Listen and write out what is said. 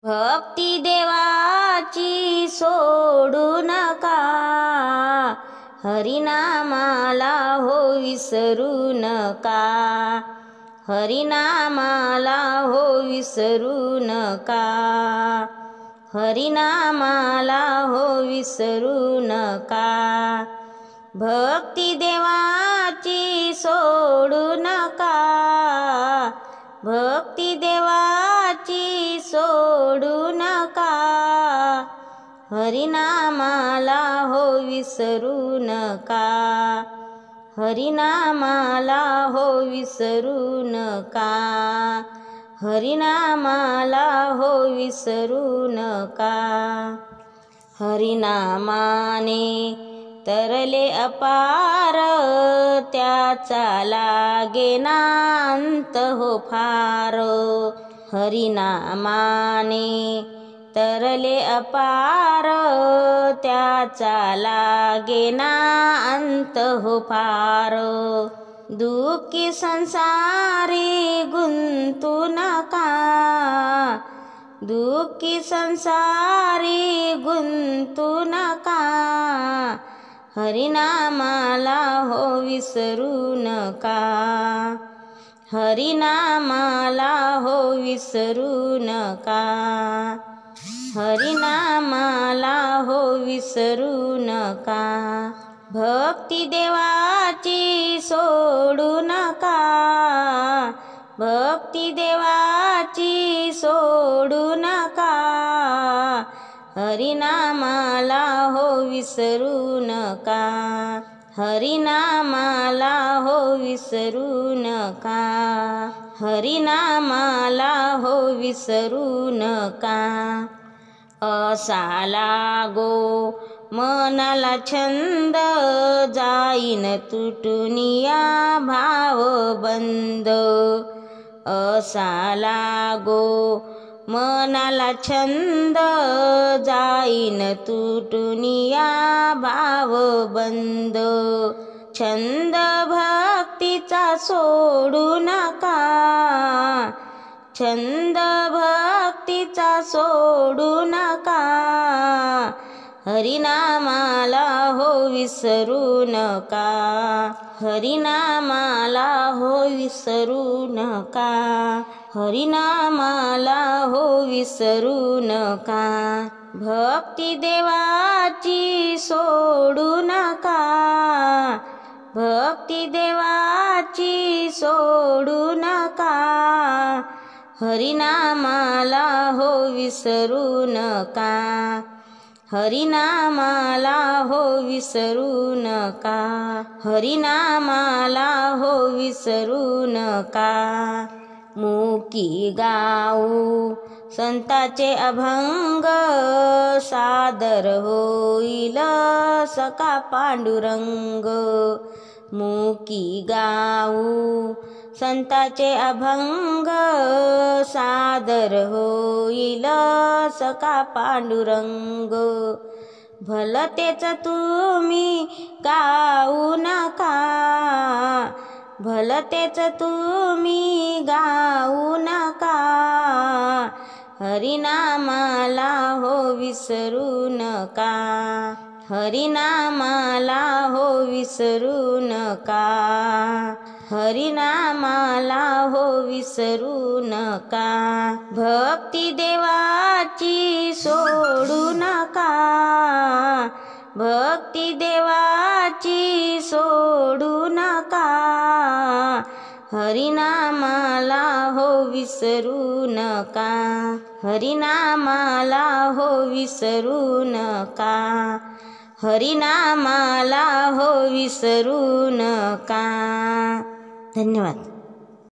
भक्ती देवाची सोडू नका, हरिनामाला हो विसरू नका, हरिनामाला हो विसरू नका, हरिनामाला हो विसरू नका। भक्ती देवाची सोडू नका, भक्ती देवाची सोडू नका, हरिनामाला हो विसरू नका, हरिनामाला हो विसरू नका, हरिनामाला हो विसरू नका। हरिनामाने तरले अपार, त्याचा लागेना अंत हो फार। हरिनामाने तरले अपार, त्याचा लागेना अंत हो फार। दुःखी संसारी गुंतू नका, दुःखी संसारी गुंतू नका, हरिनामाला हो विसरू नका, हरिनामाला हो विसरू नका, हरिनामाला हो विसरू नका। भक्ती देवाची सोडू नका, भक्ती देवाची सोडू नका, हरिनामाला हो विसरू नका, हरिनामाला हो विसरू नका, हरिनामाला हो विसरू नका। असा लागो मनाला छंद, जाईन तुटून या भावबंद। असा लागो मनाला छंद, जाईन तुटून या भावबंद। छंद भक्तीचा सोडू नका, छंद भक्तीचा सोडू नका, हरिनामाला हो विसरू नका, हरिनामाला हो विसरू नका, हरिनामाला हो विसरू नका। भक्ती देवाची सोडू नका, भक्ती देवाची सोडू नका, हरिनामाला हो विसरू नका, हरिनामाला हो विसरू नका, हरिनामाला हो विसरू नका। मुकी गाऊ संताचे अभंग, सादर होईल सखा पांडुरंग। मुकी गाऊ संताचे अभंग, सादर होईल सखा पांडुरंग। भलतेच तुम्ही गाऊ नका, भलतेच तुम्ही गाऊ नका, हरिनामाला हो विसरू नका, हरिनामाला हो विसरू नका, हरिनामाला हो विसरू नका। भक्ती देवाची सोडू नका, भक्ती देवाची सोडू नका, हरिनामाला हो विसरू नका, हरिनामाला हो विसरू नका, हरिनामाला हो विसरू नका। धन्यवाद।